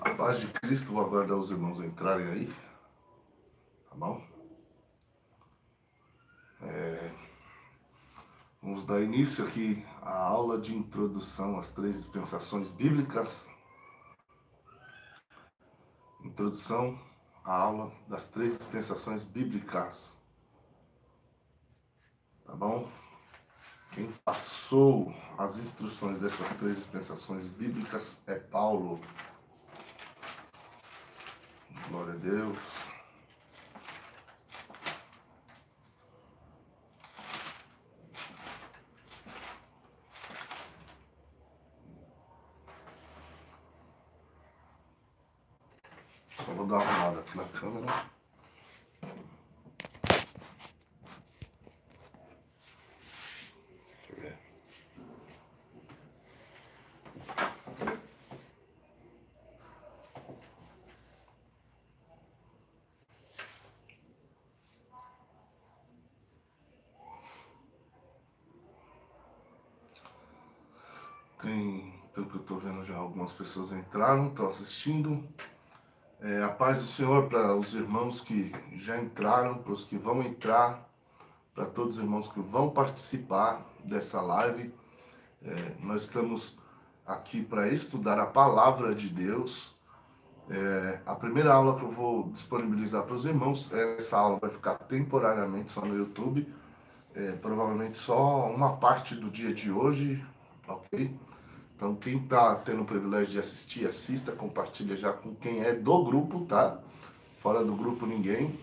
A paz de Cristo, vou aguardar os irmãos entrarem aí, tá bom? Vamos dar início aqui à aula de introdução às três dispensações bíblicas. Introdução à aula das três dispensações bíblicas, tá bom? Quem passou as instruções dessas três dispensações bíblicas é Paulo. Glória a Deus. Só vou dar uma olhada aqui na câmera. Deixa eu ver. Pelo que eu estou vendo, já algumas pessoas entraram, estão assistindo. A paz do Senhor para os irmãos que já entraram, para os que vão entrar, para todos os irmãos que vão participar dessa live. Nós estamos aqui para estudar a palavra de Deus. A primeira aula que eu vou disponibilizar para os irmãos, essa aula vai ficar temporariamente só no YouTube, provavelmente só uma parte do dia de hoje, ok? Então, quem está tendo o privilégio de assistir, assista, compartilha já com quem é do grupo, tá? Fora do grupo, ninguém.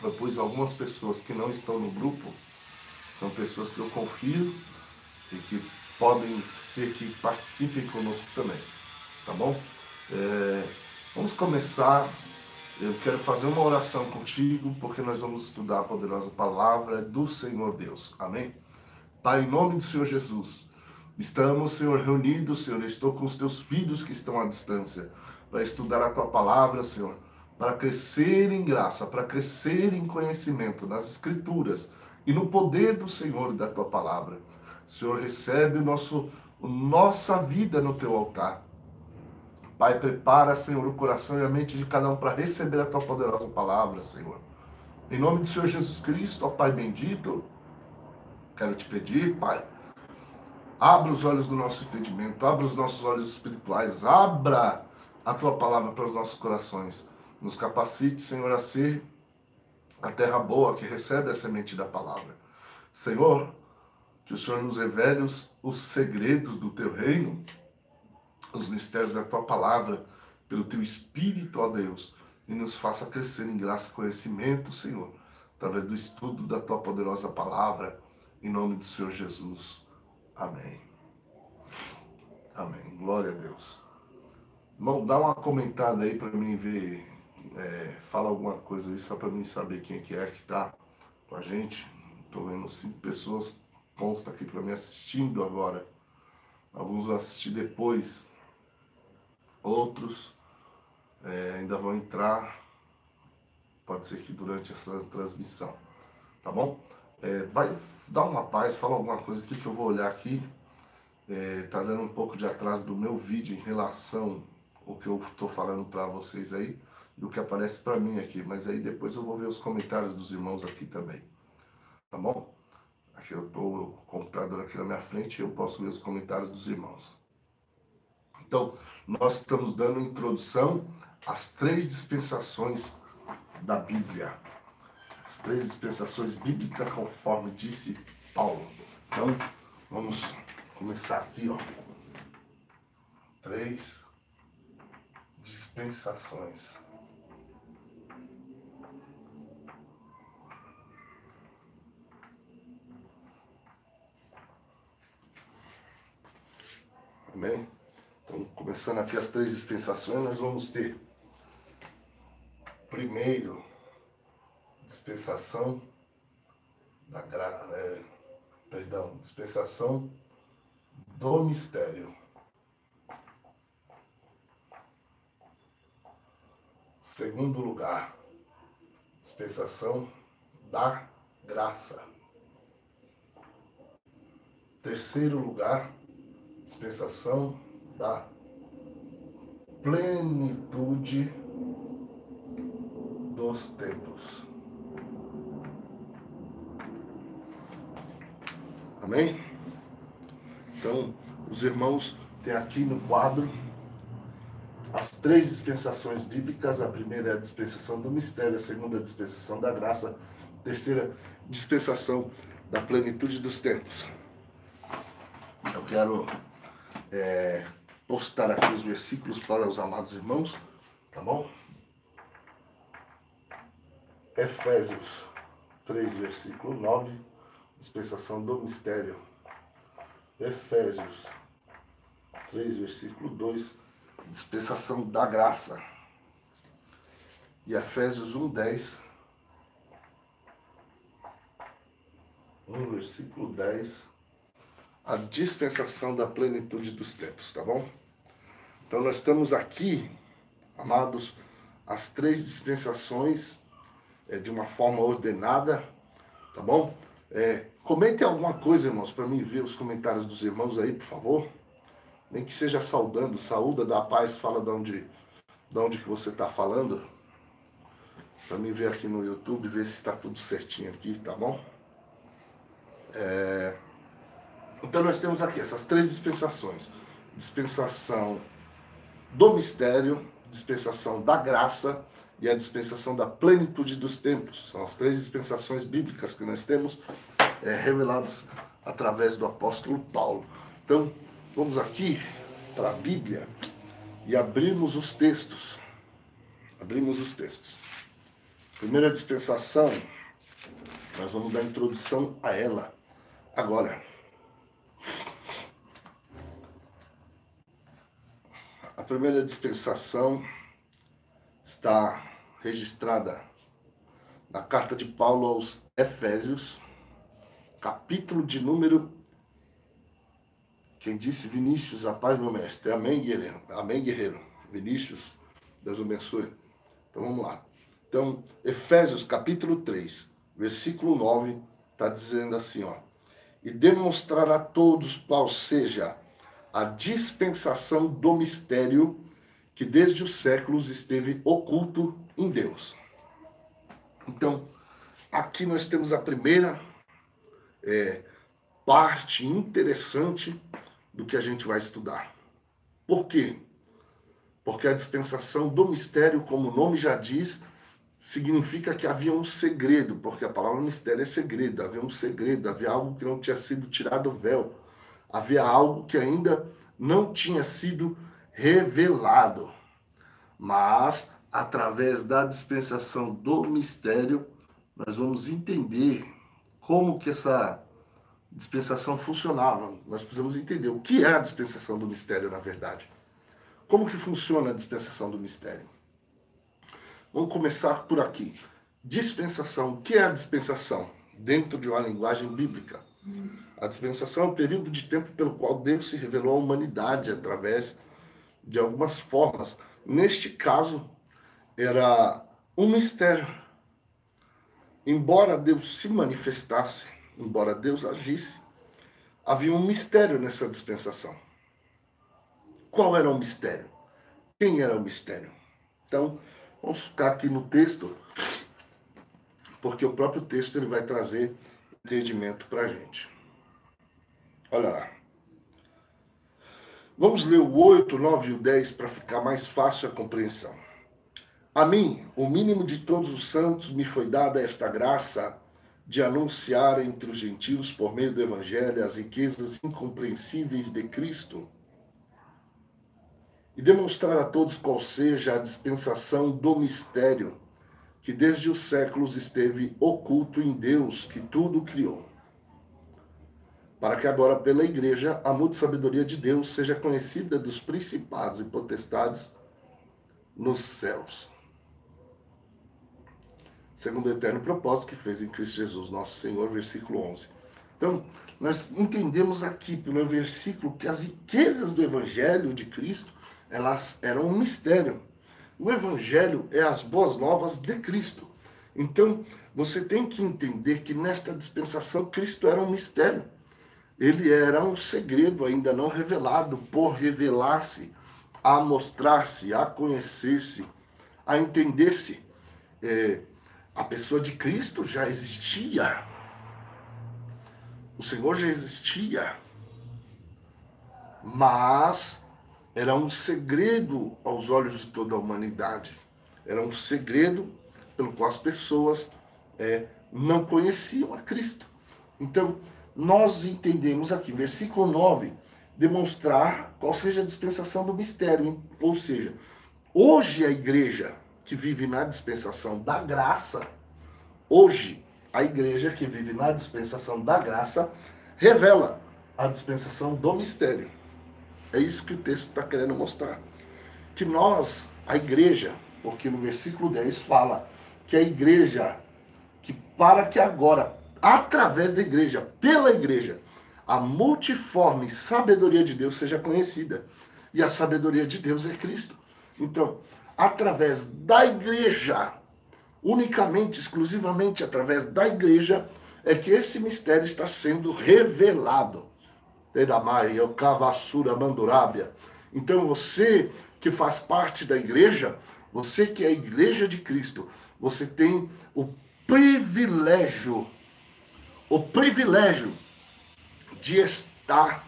Eu pus algumas pessoas que não estão no grupo, são pessoas que eu confio e que podem ser que participem conosco também, tá bom? Vamos começar. Eu quero fazer uma oração contigo, porque nós vamos estudar a poderosa palavra do Senhor Deus. Amém? Pai, em nome do Senhor Jesus, estamos, Senhor, reunidos, Senhor, estou com os teus filhos que estão à distância, para estudar a tua palavra, Senhor, para crescer em graça, para crescer em conhecimento nas Escrituras e no poder do Senhor e da tua palavra. Senhor, recebe nossa vida no teu altar. Pai, prepara, Senhor, o coração e a mente de cada um para receber a tua poderosa palavra, Senhor. Em nome do Senhor Jesus Cristo, ó Pai bendito, quero te pedir, Pai, abra os olhos do nosso entendimento, abra os nossos olhos espirituais, abra a tua palavra para os nossos corações. Nos capacite, Senhor, a ser a terra boa que recebe a semente da palavra. Senhor, que o Senhor nos revele os segredos do teu reino, os mistérios da tua palavra, pelo teu Espírito, ó Deus, e nos faça crescer em graça e conhecimento, Senhor, através do estudo da tua poderosa palavra, em nome do Senhor Jesus. Amém. Amém. Glória a Deus. Irmão, dá uma comentada aí para mim ver, fala alguma coisa aí, só para mim saber quem é que está com a gente. Estou vendo 5 pessoas consta aqui para mim assistindo agora. Alguns vão assistir depois. Outros ainda vão entrar, pode ser que durante essa transmissão, tá bom? Vai dar uma paz, fala alguma coisa aqui que eu vou olhar aqui. Tá dando um pouco de atraso do meu vídeo em relação ao que eu estou falando para vocês aí e o que aparece para mim aqui, mas aí depois eu vou ver os comentários dos irmãos aqui também, tá bom? Aqui eu estou com o computador aqui na minha frente e eu posso ver os comentários dos irmãos. Então, nós estamos dando introdução às três dispensações da Bíblia. As três dispensações bíblicas, conforme disse Paulo. Então, vamos começar aqui, ó. Três dispensações. Amém? Então, começando aqui as três dispensações, nós vamos ter primeiro dispensação dispensação do mistério. Segundo lugar, dispensação da graça. Terceiro lugar, dispensação da plenitude dos tempos. Amém? Então, os irmãos têm aqui no quadro as 3 dispensações bíblicas. A primeira é a dispensação do mistério, a segunda é a dispensação da graça, a terceira dispensação da plenitude dos tempos. Eu quero postar aqui os versículos para os amados irmãos, tá bom? Efésios 3, versículo 9, dispensação do mistério. Efésios 3, versículo 2, dispensação da graça. E Efésios 1, versículo 10, a dispensação da plenitude dos tempos, tá bom? Então nós estamos aqui, amados, as 3 dispensações de uma forma ordenada, tá bom? Comentem alguma coisa, irmãos, para mim ver os comentários dos irmãos aí, por favor. Nem que seja saudando, saúda, dá paz, fala de onde que você está falando. Para mim ver aqui no YouTube, ver se está tudo certinho aqui, tá bom? Então nós temos aqui essas 3 dispensações. Dispensação do mistério, dispensação da graça e a dispensação da plenitude dos tempos. São as 3 dispensações bíblicas que nós temos reveladas através do apóstolo Paulo. Então, vamos aqui para a Bíblia e abrimos os textos. Abrimos os textos. Primeira dispensação, nós vamos dar introdução a ela agora. A primeira dispensação está registrada na carta de Paulo aos Efésios, capítulo de número... Quem disse Vinícius, a paz, meu mestre. Amém, guerreiro. Amém, guerreiro. Vinícius, Deus o abençoe. Então vamos lá. Então, Efésios capítulo 3, versículo 9, está dizendo assim, ó. E demonstrar a todos qual seja a dispensação do mistério que desde os séculos esteve oculto em Deus. Então, aqui nós temos a primeira parte interessante do que a gente vai estudar. Por quê? Porque a dispensação do mistério, como o nome já diz, significa que havia um segredo, porque a palavra mistério é segredo, havia um segredo, havia algo que não tinha sido tirado do véu, havia algo que ainda não tinha sido revelado. Mas, através da dispensação do mistério, nós vamos entender como que essa dispensação funcionava. Nós precisamos entender o que é a dispensação do mistério, na verdade. Como que funciona a dispensação do mistério? Vamos começar por aqui. Dispensação. O que é a dispensação? Dentro de uma linguagem bíblica. A dispensação é o período de tempo pelo qual Deus se revelou à humanidade através de algumas formas. Neste caso, era um mistério. Embora Deus se manifestasse, embora Deus agisse, havia um mistério nessa dispensação. Qual era o mistério? Quem era o mistério? Então, vamos ficar aqui no texto, porque o próprio texto ele vai trazer entendimento para a gente. Olha lá. Vamos ler o 8, 9 e o 10 para ficar mais fácil a compreensão. A mim, o mínimo de todos os santos, me foi dada esta graça de anunciar entre os gentios, por meio do Evangelho, as riquezas incompreensíveis de Cristo e demonstrar a todos qual seja a dispensação do mistério que desde os séculos esteve oculto em Deus, que tudo criou, para que agora pela igreja a muita sabedoria de Deus seja conhecida dos principados e potestades nos céus, segundo o eterno propósito que fez em Cristo Jesus, nosso Senhor, versículo 11. Então, nós entendemos aqui, pelo versículo, que as riquezas do Evangelho de Cristo, elas eram um mistério. O Evangelho é as boas novas de Cristo. Então, você tem que entender que nesta dispensação, Cristo era um mistério. Ele era um segredo ainda não revelado, por revelar-se a mostrar-se, a conhecer-se, a entender-se. A pessoa de Cristo já existia. O Senhor já existia. Mas era um segredo aos olhos de toda a humanidade. Era um segredo pelo qual as pessoas não conheciam a Cristo. Então, nós entendemos aqui, versículo 9, demonstrar qual seja a dispensação do mistério. Ou seja, hoje a igreja que vive na dispensação da graça, hoje a igreja que vive na dispensação da graça revela a dispensação do mistério. É isso que o texto está querendo mostrar. Que nós, a igreja, porque no versículo 10 fala que a igreja, que para que agora, através da igreja, pela igreja, a multiforme sabedoria de Deus seja conhecida. E a sabedoria de Deus é Cristo. Então, através da igreja, unicamente, exclusivamente através da igreja, é que esse mistério está sendo revelado. Então, você que faz parte da igreja, você que é a igreja de Cristo, você tem o privilégio de estar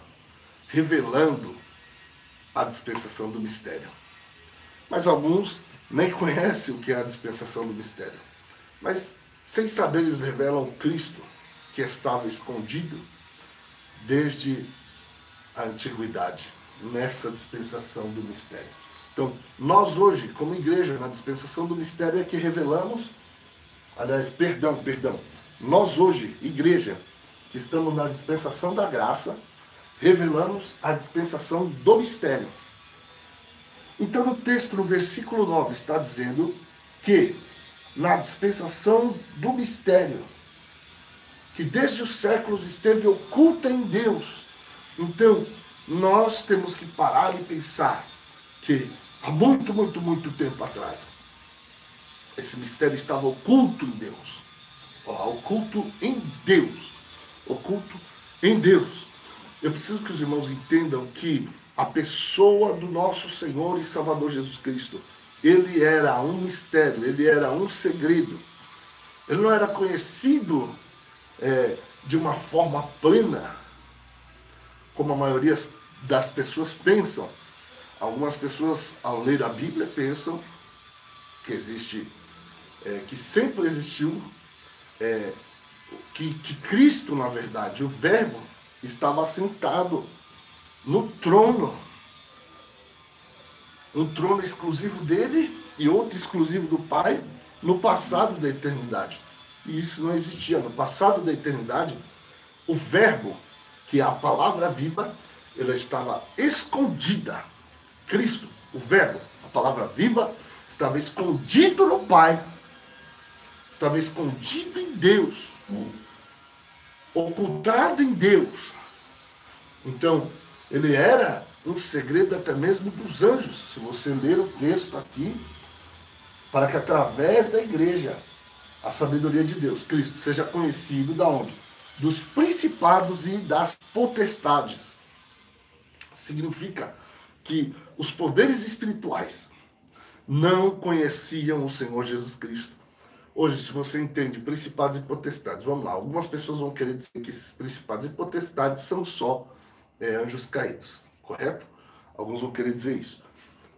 revelando a dispensação do mistério. Mas alguns nem conhecem o que é a dispensação do mistério. Mas, sem saber, eles revelam Cristo, que estava escondido desde a antiguidade, nessa dispensação do mistério. Então, nós hoje, como igreja, na dispensação do mistério é que revelamos, nós hoje, igreja, que estamos na dispensação da graça, revelamos a dispensação do mistério. Então, no texto, no versículo 9, está dizendo que na dispensação do mistério, que desde os séculos esteve oculta em Deus. Então, nós temos que parar e pensar que há muito, muito, muito tempo atrás, esse mistério estava oculto em Deus. Oculto em Deus. Oculto em Deus. Eu preciso que os irmãos entendam que a pessoa do nosso Senhor e Salvador Jesus Cristo, ele era um mistério, ele era um segredo. Ele não era conhecido de uma forma plena, como a maioria das pessoas pensam. Algumas pessoas, ao ler a Bíblia, pensam que existe, que sempre existiu, que Cristo, na verdade, o Verbo, estava assentado no trono. Um trono exclusivo dele e outro exclusivo do Pai, no passado da eternidade. E isso não existia. No passado da eternidade, o Verbo, que é a palavra viva, ela estava escondida. Cristo, o Verbo, a palavra viva, estava escondido no Pai. Estava escondido em Deus. Ocultado em Deus. Então, ele era um segredo até mesmo dos anjos. Se você ler o texto aqui, para que através da igreja, a sabedoria de Deus, Cristo, seja conhecido da onde? Dos principados e das potestades. Significa que os poderes espirituais não conheciam o Senhor Jesus Cristo. Hoje, se você entende principados e potestades, vamos lá, algumas pessoas vão querer dizer que esses principados e potestades são só anjos caídos, correto? Alguns vão querer dizer isso.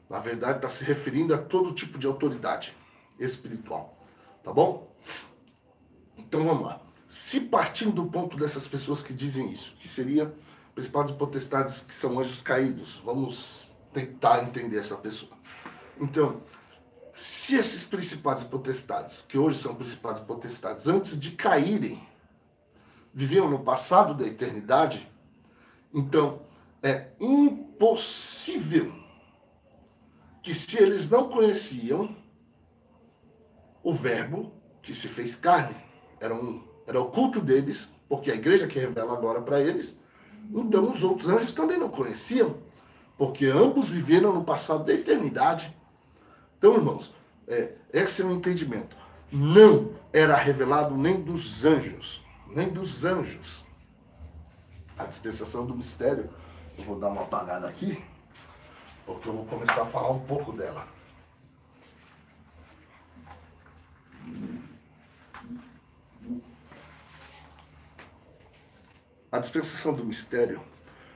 Na verdade, está se referindo a todo tipo de autoridade espiritual, tá bom? Então vamos lá. Se partindo do ponto dessas pessoas que dizem isso, que seria principados e potestades que são anjos caídos, vamos tentar entender essa pessoa. Então, se esses principados e potestades, que hoje são principados e potestades, antes de caírem, viviam no passado da eternidade, então é impossível que, se eles não conheciam o Verbo que se fez carne, era oculto deles, porque a igreja que revela agora para eles, então os outros anjos também não conheciam, porque ambos viveram no passado da eternidade. Então, irmãos, esse é o entendimento. Não era revelado nem dos anjos, A dispensação do mistério, eu vou dar uma apagada aqui. porque eu vou começar a falar um pouco dela. A dispensação do mistério,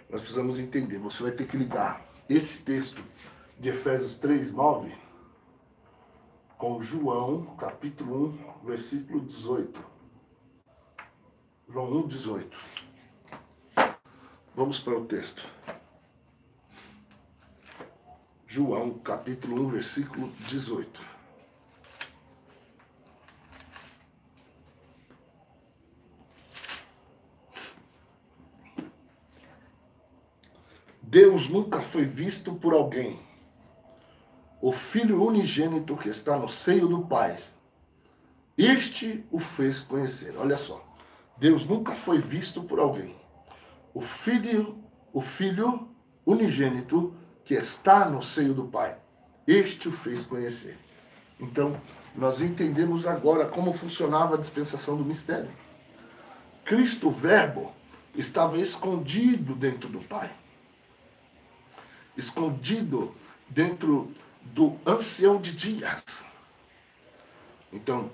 nós precisamos entender. Você vai ter que ligar esse texto de Efésios 3:9 com João, capítulo 1, versículo 18. João 1:18. Vamos para o texto. João, capítulo 1, versículo 18. Deus nunca foi visto por alguém. O Filho unigênito que está no seio do Pai, este o fez conhecer. Olha só. Deus nunca foi visto por alguém. O Filho unigênito que está no seio do Pai, este o fez conhecer. Então, nós entendemos agora como funcionava a dispensação do mistério. Cristo, o Verbo, estava escondido dentro do Pai. Escondido dentro do ancião de dias. Então,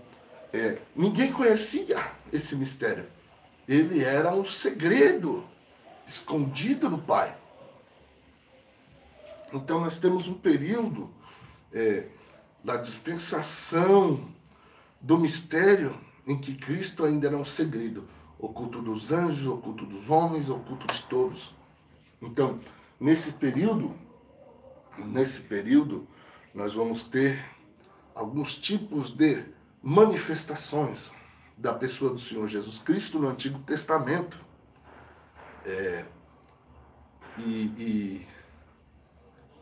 ninguém conhecia esse mistério. Ele era um segredo escondido no Pai. Então, nós temos um período da dispensação do mistério em que Cristo ainda era um segredo, oculto dos anjos, oculto dos homens, oculto de todos. Então, nesse período, nós vamos ter alguns tipos de manifestações da pessoa do Senhor Jesus Cristo no Antigo Testamento.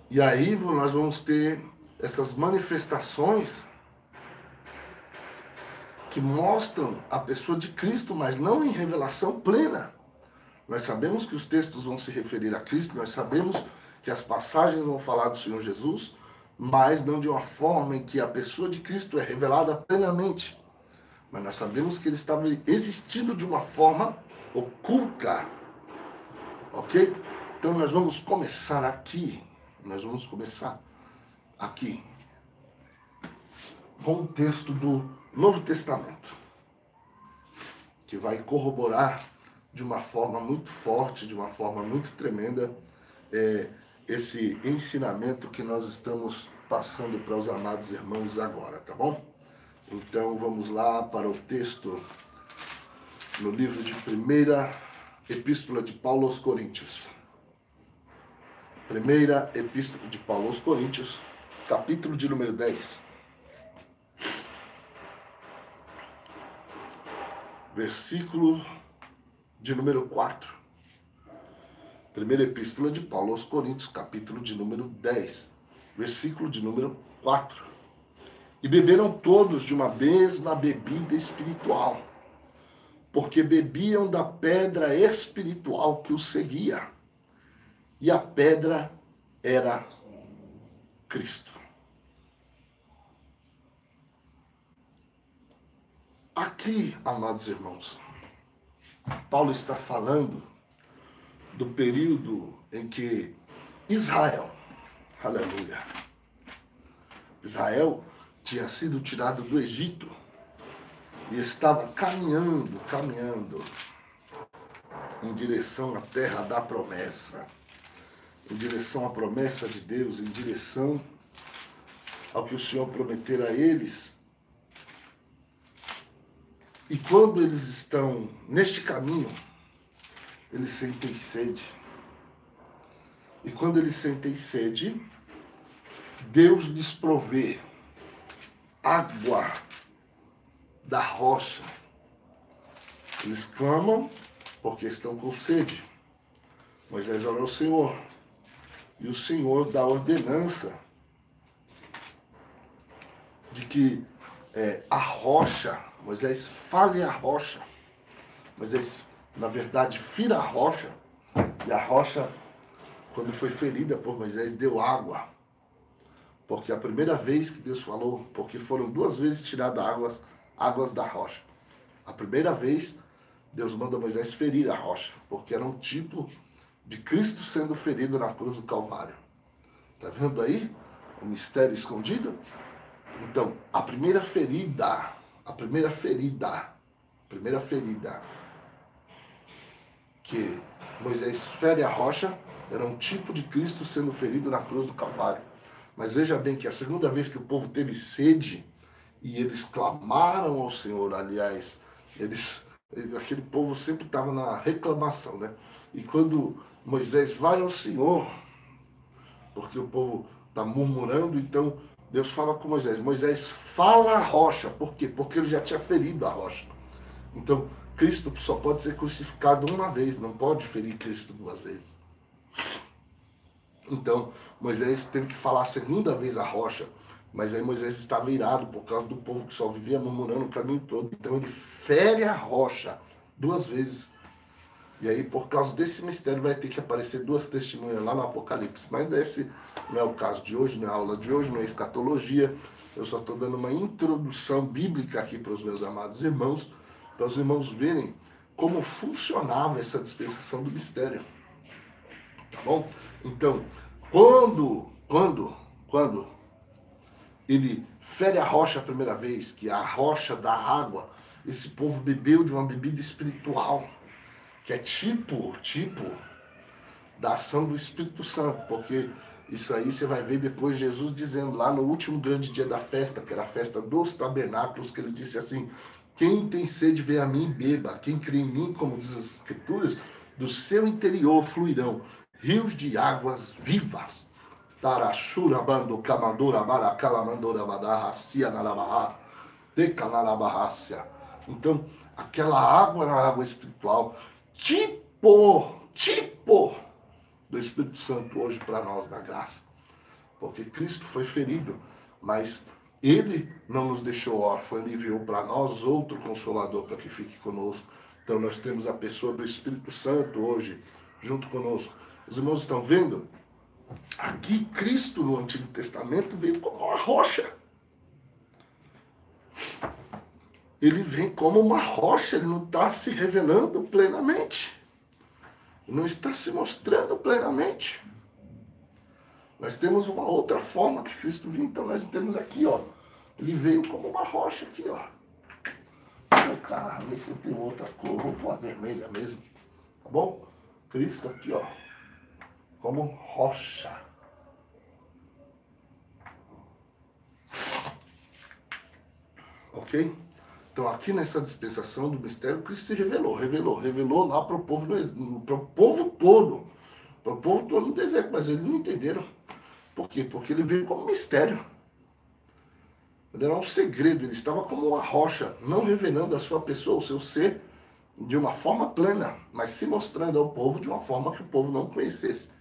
E aí nós vamos ter essas manifestações que mostram a pessoa de Cristo, mas não em revelação plena. Nós sabemos que os textos vão se referir a Cristo, nós sabemos que as passagens vão falar do Senhor Jesus, mas não de uma forma em que a pessoa de Cristo é revelada plenamente. Mas nós sabemos que ele estava existindo de uma forma oculta. Ok? Então nós vamos começar aqui. Com o texto do Novo Testamento, que vai corroborar de uma forma muito forte, de uma forma muito tremenda, esse ensinamento que nós estamos passando para os amados irmãos agora, tá bom? Então vamos lá para o texto no livro de 1ª Epístola de Paulo aos Coríntios. 1ª Epístola de Paulo aos Coríntios, capítulo de número 10. Versículo de número 4. 1ª Epístola de Paulo aos Coríntios, capítulo de número 10, versículo de número 4. E beberam todos de uma mesma bebida espiritual, porque bebiam da pedra espiritual que os seguia, e a pedra era Cristo. Aqui, amados irmãos, Paulo está falando do período em que Israel, aleluia, Israel tinha sido tirado do Egito e estava caminhando em direção à terra da promessa, em direção à promessa de Deus, em direção ao que o Senhor prometera a eles. E quando eles estão neste caminho, eles sentem sede. E quando eles sentem sede, Deus lhes provê água da rocha. Eles clamam porque estão com sede. Moisés ora ao Senhor. E o Senhor dá ordenança de que a rocha, Moisés fale a rocha. Moisés, na verdade, fira a rocha. E a rocha, quando foi ferida por Moisés, deu água. Porque a primeira vez que Deus falou, porque foram 2 vezes tiradas águas da rocha. A primeira vez, Deus manda Moisés ferir a rocha, porque era um tipo de Cristo sendo ferido na cruz do Calvário. Está vendo aí o mistério escondido? Então, a primeira ferida que Moisés fere a rocha era um tipo de Cristo sendo ferido na cruz do Calvário. Mas veja bem que a segunda vez que o povo teve sede e eles clamaram ao Senhor, aliás, aquele povo sempre estava na reclamação, né? E quando Moisés vai ao Senhor, porque o povo está murmurando, então Deus fala com Moisés. Moisés fala a rocha. Por quê? Porque ele já tinha ferido a rocha. Então, Cristo só pode ser crucificado uma vez, não pode ferir Cristo duas vezes. Então, Moisés teve que falar a segunda vez a rocha, mas aí Moisés estava irado por causa do povo que só vivia murmurando o caminho todo. Então ele fere a rocha duas vezes. E aí, por causa desse mistério, vai ter que aparecer duas testemunhas lá no Apocalipse. Mas esse não é o caso de hoje, não é a aula de hoje, não é escatologia. Eu só estou dando uma introdução bíblica aqui para os meus amados irmãos, para os irmãos verem como funcionava essa dispensação do mistério. Tá bom? Então, quando ele fere a rocha a primeira vez, que é a rocha da água, esse povo bebeu de uma bebida espiritual, que é tipo da ação do Espírito Santo, porque isso aí você vai ver depois Jesus dizendo lá no último grande dia da festa, que era a festa dos tabernáculos, que ele disse assim: quem tem sede, vem a mim e beba. Quem crê em mim, como diz as Escrituras, do seu interior fluirão rios de águas vivas. Tarashura bando kamadura maracala mandora badarracia narabarra, decanarabarrácia. Então, aquela água era água espiritual, tipo do Espírito Santo hoje para nós na graça. Porque Cristo foi ferido, mas ele não nos deixou órfãos, ele enviou para nós outro Consolador para que fique conosco. Então nós temos a pessoa do Espírito Santo hoje, junto conosco. Os irmãos estão vendo? Aqui Cristo no Antigo Testamento veio como uma rocha. Ele vem como uma rocha, ele não está se revelando plenamente. Não está se mostrando plenamente. Nós temos uma outra forma que Cristo veio, então nós temos aqui, ó. Ele veio como uma rocha aqui, ó. Cara, ver se tem outra cor, vou pôr a vermelha mesmo, tá bom? Cristo aqui, ó, como rocha. Ok? Então aqui nessa dispensação do mistério, Cristo se revelou lá para o povo, para o povo todo no deserto, mas eles não entenderam. Por quê? Porque ele veio como mistério. Ele era um segredo, ele estava como uma rocha, não revelando a sua pessoa, o seu ser, de uma forma plena, mas se mostrando ao povo de uma forma que o povo não conhecesse.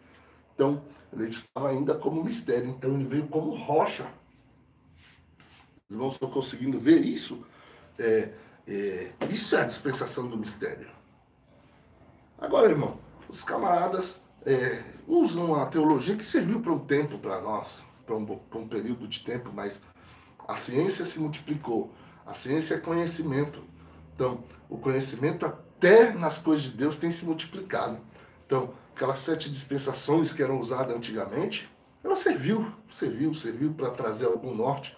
Então, ele estava ainda como mistério, então ele veio como rocha. Os irmãos estão conseguindo ver isso? Isso é a dispensação do mistério. Agora, irmão, os camaradas usam a teologia que serviu para um tempo para nós, para um período de tempo, mas a ciência se multiplicou. A ciência é conhecimento. Então, o conhecimento até nas coisas de Deus tem se multiplicado. Então, aquelas 7 dispensações que eram usadas antigamente, ela serviu para trazer algum norte,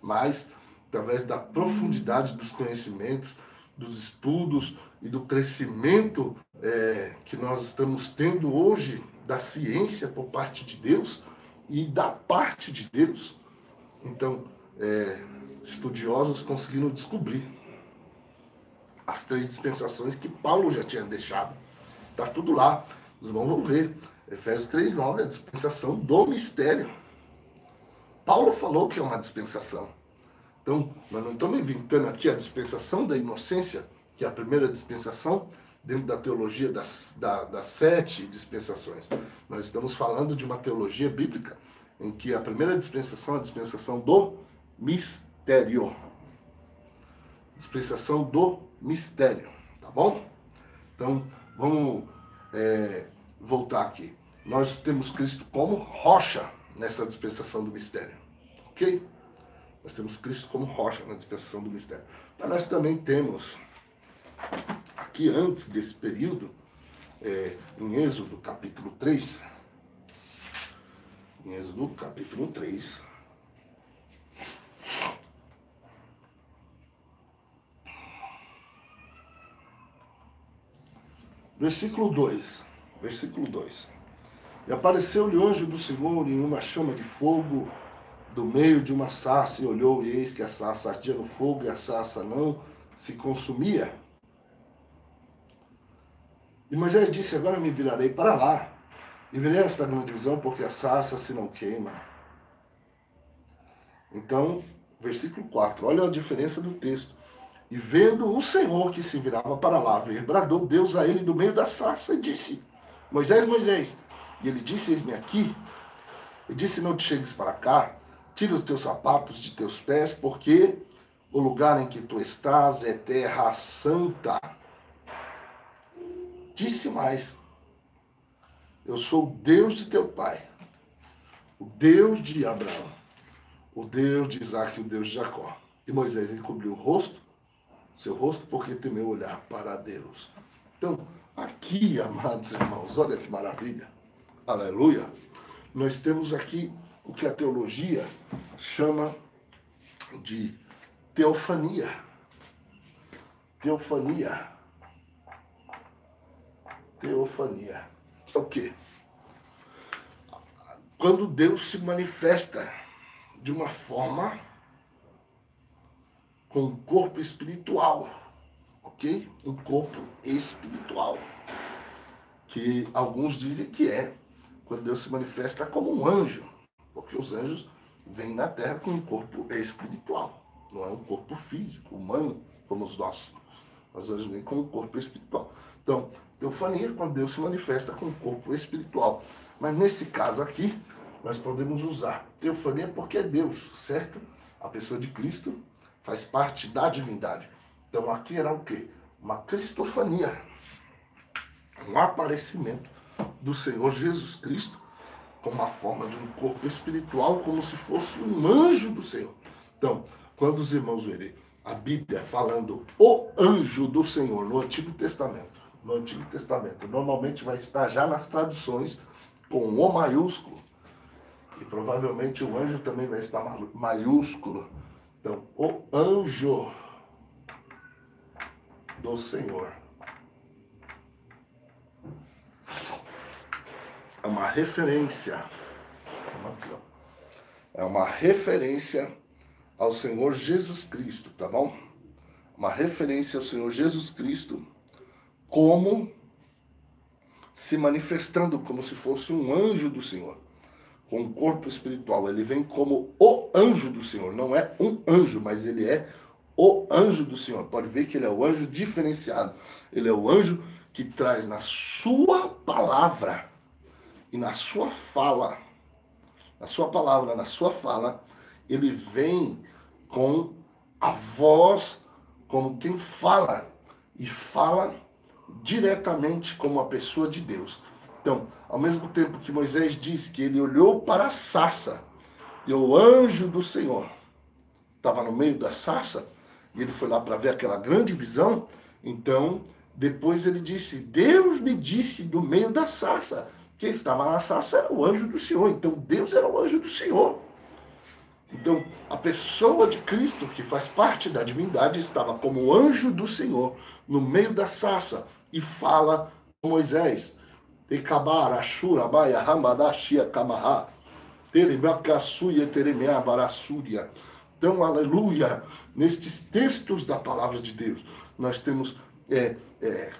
mas através da profundidade dos conhecimentos, dos estudos e do crescimento que nós estamos tendo hoje da ciência por parte de Deus e da parte de Deus. Então, estudiosos conseguiram descobrir as 3 dispensações que Paulo já tinha deixado. Está tudo lá. Os irmãos vão ver. Efésios 3:9, a dispensação do mistério. Paulo falou que é uma dispensação. Então, nós não estamos inventando aqui a dispensação da inocência, que é a primeira dispensação, dentro da teologia das 7 dispensações. Nós estamos falando de uma teologia bíblica, em que a primeira dispensação é a dispensação do mistério. Dispensação do mistério, tá bom? Então, vamos voltar aqui. Nós temos Cristo como rocha nessa dispensação do mistério, ok? Nós temos Cristo como rocha na dispensação do mistério. Mas nós também temos, aqui antes desse período, em Êxodo capítulo 3, Em Êxodo capítulo 3. Versículo 2. Versículo 2. E apareceu-lhe o anjo do Senhor em uma chama de fogo do meio de uma sarça, e olhou, e eis que a sarça ardia no fogo, e a sarça não se consumia. E Moisés disse: agora me virarei para lá, e verei esta grande visão, porque a sarça se não queima. Então, versículo 4, olha a diferença do texto. E vendo o Senhor que se virava para lá ver, bradou Deus a ele do meio da sarça e disse: Moisés, Moisés. E ele disse: eis-me aqui. E disse: não te chegues para cá, tira os teus sapatos de teus pés, porque o lugar em que tu estás é terra santa. Disse mais: eu sou o Deus de teu pai, o Deus de Abraão, o Deus de Isaque e o Deus de Jacó. E Moisés encobriu o rosto, seu rosto, porque temeu olhar para Deus. Então, aqui, amados irmãos, olha que maravilha, aleluia, nós temos aqui o que a teologia chama de teofania. Teofania. Teofania. É o quê? Quando Deus se manifesta de uma forma com um corpo espiritual, ok? Um corpo espiritual. Que alguns dizem que é quando Deus se manifesta como um anjo, porque os anjos vêm na terra com um corpo espiritual, não é um corpo físico, humano, como os nossos. Os anjos vêm com um corpo espiritual. Então, teofania é quando Deus se manifesta com um corpo espiritual. Mas nesse caso aqui, nós podemos usar teofania porque é Deus, certo? A pessoa de Cristo faz parte da divindade. Então aqui era o quê? Uma cristofania, um aparecimento do Senhor Jesus Cristo com uma forma de um corpo espiritual, como se fosse um anjo do Senhor. Então, quando os irmãos verem a Bíblia falando o anjo do Senhor no Antigo Testamento, normalmente vai estar já nas traduções com o maiúsculo, e provavelmente o anjo também vai estar maiúsculo. Então, o anjo do Senhor é uma referência, ao Senhor Jesus Cristo, tá bom? Uma referência ao Senhor Jesus Cristo como se manifestando como se fosse um anjo do Senhor, com um corpo espiritual. Ele vem como o anjo do Senhor, não é um anjo, mas ele é o anjo do Senhor. Pode ver que ele é o anjo diferenciado. Ele é o anjo que traz na sua palavra e na sua fala, na sua palavra, na sua fala, ele vem com a voz como quem fala, e fala diretamente como a pessoa de Deus. Então, ao mesmo tempo que Moisés diz que ele olhou para a sarça e o anjo do Senhor estava no meio da sarça, e ele foi lá para ver aquela grande visão, então depois ele disse: Deus me disse do meio da sarça. Quem estava na sarça era o anjo do Senhor. Então Deus era o anjo do Senhor. Então a pessoa de Cristo, que faz parte da divindade, estava como anjo do Senhor no meio da sarça e fala com Moisés. Então, aleluia, nestes textos da palavra de Deus, nós temos,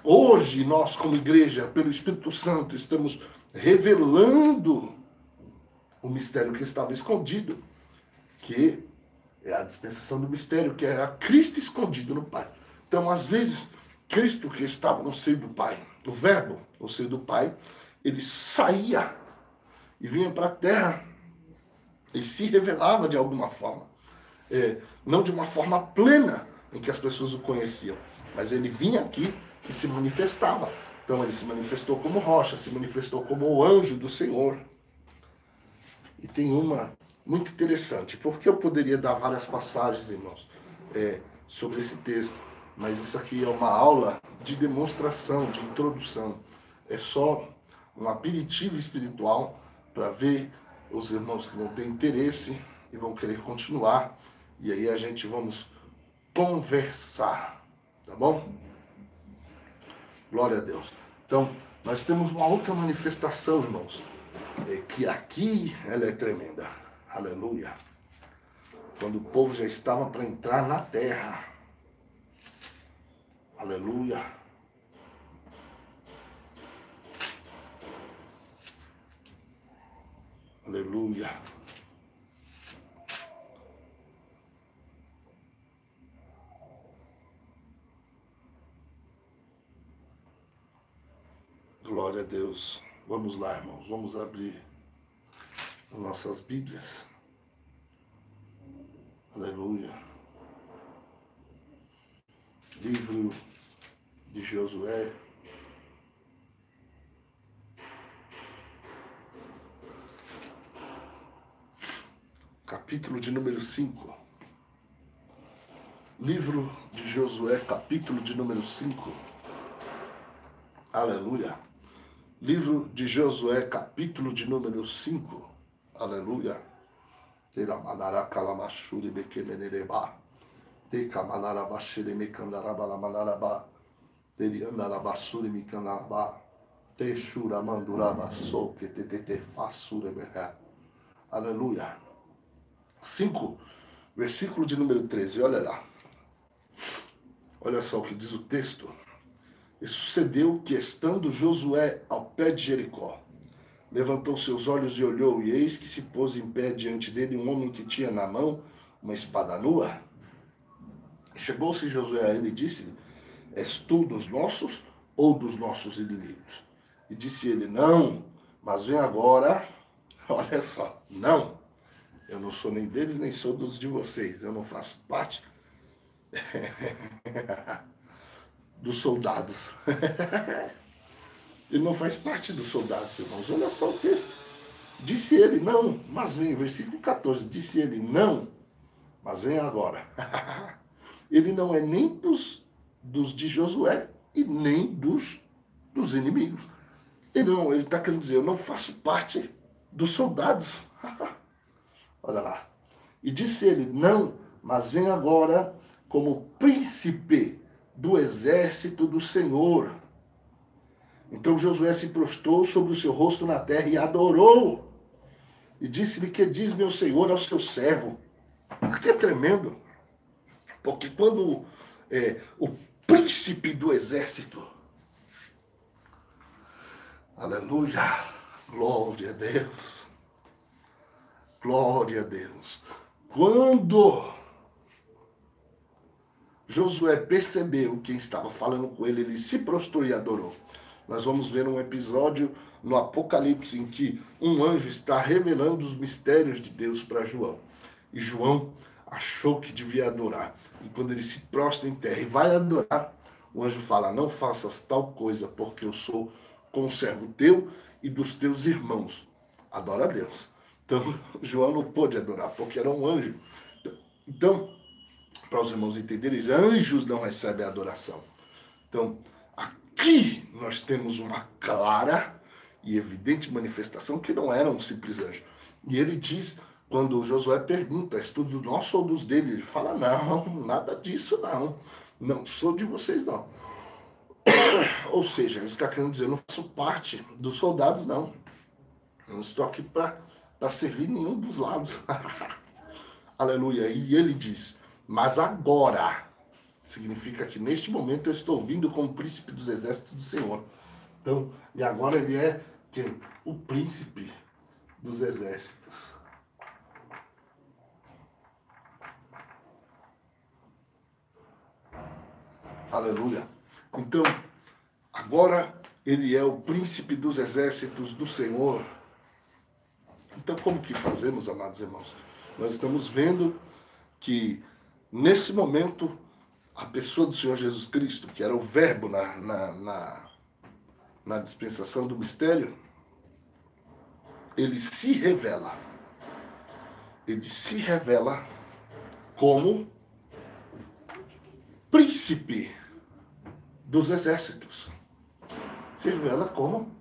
hoje nós como igreja, pelo Espírito Santo, estamos revelando o mistério que estava escondido, que é a dispensação do mistério, que era Cristo escondido no Pai. Então, às vezes, Cristo que estava no seio do Pai, o Verbo no seio do Pai, ele saía e vinha para a terra e se revelava de alguma forma. Não de uma forma plena em que as pessoas o conheciam, mas ele vinha aqui e se manifestava. Então ele se manifestou como rocha, se manifestou como o anjo do Senhor. E tem uma muito interessante, porque eu poderia dar várias passagens, irmãos, sobre esse texto, mas isso aqui é uma aula de demonstração, de introdução. É só um aperitivo espiritual para ver os irmãos que vão ter interesse e vão querer continuar. E aí a gente vamos conversar, tá bom? Glória a Deus. Então, nós temos uma outra manifestação, irmãos, que aqui ela é tremenda. Aleluia. Quando o povo já estava para entrar na terra. Aleluia. Aleluia. Glória a Deus. Vamos lá, irmãos. Vamos abrir as nossas Bíblias. Aleluia. Livro de Josué. Capítulo de número 5. Livro de Josué, capítulo de número 5. Aleluia. Livro de Josué, capítulo de número 5. Aleluia. Teramanara kalamashuri bekemenereba. Tekamanara bashiri mekandaraba manaraba. Teriandara basuri mikandaraba. Texura manduraba soke tetete fasura berra. Aleluia. 5, versículo de número 13, olha lá. Olha só o que diz o texto. E sucedeu que, estando Josué ao pé de Jericó, levantou seus olhos e olhou, e eis que se pôs em pé diante dele um homem que tinha na mão uma espada nua. Chegou-se Josué a ele e disse-lhe: És tu dos nossos ou dos nossos inimigos? E disse ele: Não, mas vem agora. Olha só, não. Eu não sou nem deles, nem sou dos de vocês. Eu não faço parte dos soldados. Ele não faz parte dos soldados, irmãos. Olha só o texto. Disse ele, não, mas vem. Versículo 14. Disse ele, não, mas vem agora. Ele não é nem dos de Josué e nem dos inimigos. Ele está querendo dizer, eu não faço parte dos soldados. Olha lá. E disse ele, não, mas vem agora como príncipe do exército do Senhor. Então Josué se prostrou sobre o seu rosto na terra e adorou. E disse-lhe: que diz meu Senhor ao seu servo? Aqui é tremendo. Porque quando o príncipe do exército, aleluia, glória a Deus, glória a Deus. Quando Josué percebeu quem estava falando com ele, ele se prostrou e adorou. Nós vamos ver um episódio no Apocalipse em que um anjo está revelando os mistérios de Deus para João. E João achou que devia adorar. E quando ele se prostra em terra e vai adorar, o anjo fala: não faças tal coisa, porque eu sou conservo teu e dos teus irmãos. Adora a Deus. Então, João não pôde adorar, porque era um anjo. Então, para os irmãos entenderem, anjos não recebem adoração. Então, aqui nós temos uma clara e evidente manifestação que não era um simples anjo. E ele diz, quando Josué pergunta, és tu dos nossos ou dos dele? Ele fala, não, nada disso não. Não sou de vocês não. Ou seja, ele está querendo dizer, eu não faço parte dos soldados não. Eu não estou aqui para servir nenhum dos lados. Aleluia. E ele diz, mas agora, significa que neste momento eu estou vindo como príncipe dos exércitos do Senhor. Então, e agora ele é quem? O príncipe dos exércitos. Aleluia. Então, agora ele é o príncipe dos exércitos do Senhor. Então, como que fazemos, amados irmãos? Nós estamos vendo que, nesse momento, a pessoa do Senhor Jesus Cristo, que era o verbo na dispensação do mistério, ele se revela. Ele se revela como príncipe dos exércitos. Se revela como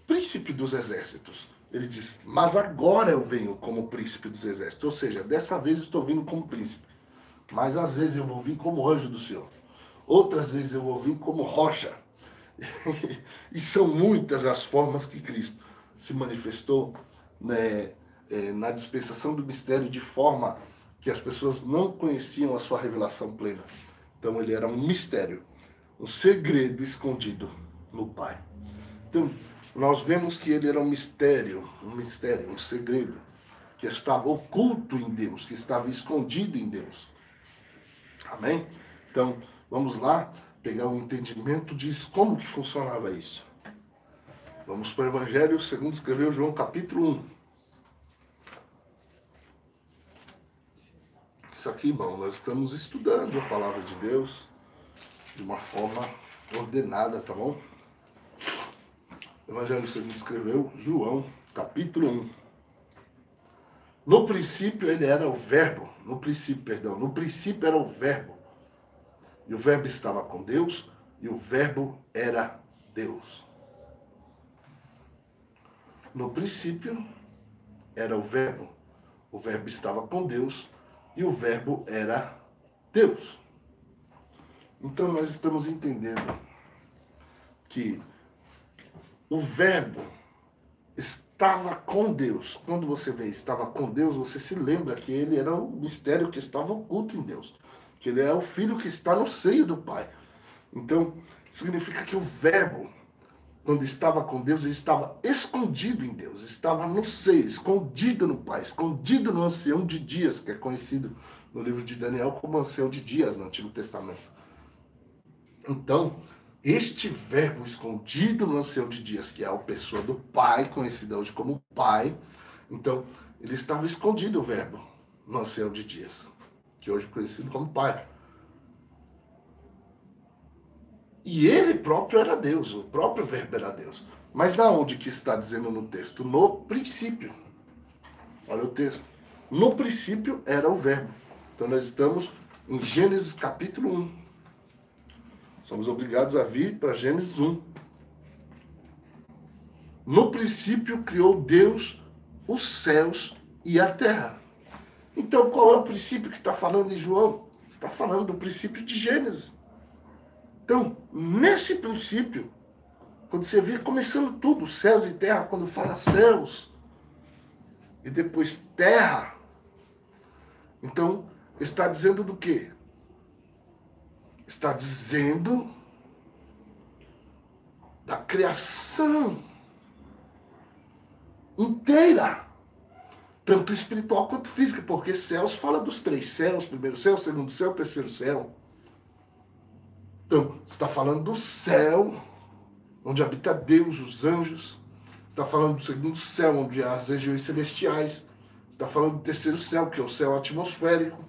príncipe dos exércitos. Ele diz, mas agora eu venho como príncipe dos exércitos. Ou seja, dessa vez eu estou vindo como príncipe. Mas às vezes eu vou vir como anjo do Senhor. Outras vezes eu vou vir como rocha. E são muitas as formas que Cristo se manifestou, né, na dispensação do mistério, de forma que as pessoas não conheciam a sua revelação plena. Então ele era um mistério, um segredo escondido no Pai. Então nós vemos que ele era um mistério, um segredo que estava oculto em Deus, que estava escondido em Deus. Amém? Então vamos lá pegar o entendimento de como que funcionava isso. Vamos para o Evangelho segundo escreveu João, capítulo 1. Isso aqui, irmão, nós estamos estudando a palavra de Deus de uma forma ordenada, tá bom? Evangelho segundo escreveu João, capítulo 1. No princípio ele era o verbo, no princípio era o verbo. E o verbo estava com Deus, e o verbo era Deus. No princípio era o verbo estava com Deus, e o verbo era Deus. Então nós estamos entendendo que o verbo estava com Deus. Quando você vê estava com Deus, você se lembra que ele era o mistério que estava oculto em Deus. Que ele é o Filho que está no seio do Pai. Então, significa que o verbo, quando estava com Deus, ele estava escondido em Deus, estava no seio, escondido no Pai, escondido no ancião de dias, que é conhecido no livro de Daniel como ancião de dias no Antigo Testamento. Então, este verbo escondido no ancião de dias, que é a pessoa do Pai, conhecida hoje como Pai, então, ele estava escondido, o verbo, no ancião de dias, que hoje é conhecido como Pai. E ele próprio era Deus, o próprio verbo era Deus. Mas da onde que está dizendo no texto? No princípio. Olha o texto. No princípio era o verbo. Então nós estamos em Gênesis capítulo 1. Somos obrigados a vir para Gênesis 1. No princípio criou Deus os céus e a terra. Então qual é o princípio que está falando em João? Está falando do princípio de Gênesis. Então, nesse princípio, quando você vê começando tudo, céus e terra, quando fala céus, e depois terra, então está dizendo do quê? Está dizendo da criação inteira, tanto espiritual quanto física, porque céus fala dos três céus, primeiro céu, segundo céu, terceiro céu. Então, está falando do céu, onde habita Deus, os anjos. Está falando do segundo céu, onde há as regiões celestiais. Está falando do terceiro céu, que é o céu atmosférico.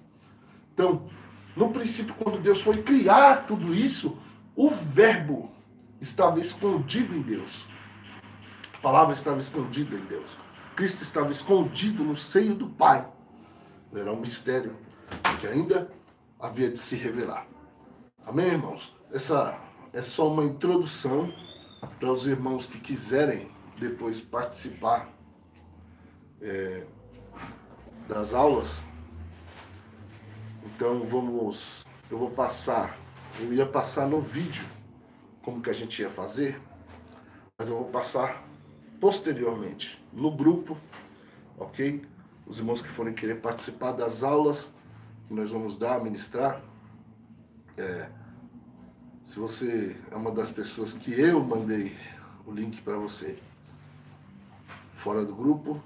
Então, no princípio, quando Deus foi criar tudo isso, o verbo estava escondido em Deus. A palavra estava escondida em Deus. Cristo estava escondido no seio do Pai. Era um mistério que ainda havia de se revelar. Amém, irmãos? Essa é só uma introdução para os irmãos que quiserem depois participar das aulas. Então eu ia passar no vídeo como que a gente ia fazer, mas eu vou passar posteriormente no grupo, ok? Os irmãos que forem querer participar das aulas que nós vamos dar, ministrar, se você é uma das pessoas que eu mandei o link para você fora do grupo,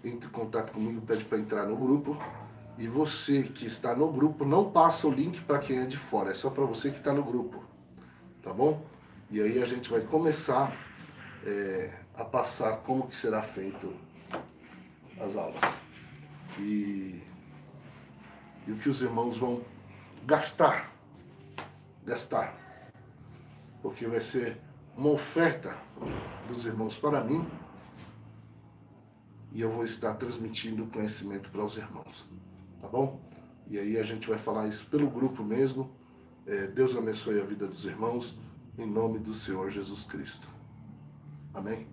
entre em contato comigo, pede para entrar no grupo. E você que está no grupo, não passa o link para quem é de fora, é só para você que está no grupo, tá bom? E aí a gente vai começar a passar como que será feito as aulas. E o que os irmãos vão gastar, porque vai ser uma oferta dos irmãos para mim, e eu vou estar transmitindo o conhecimento para os irmãos, tá bom? E aí a gente vai falar isso pelo grupo mesmo. Deus abençoe a vida dos irmãos, em nome do Senhor Jesus Cristo. Amém?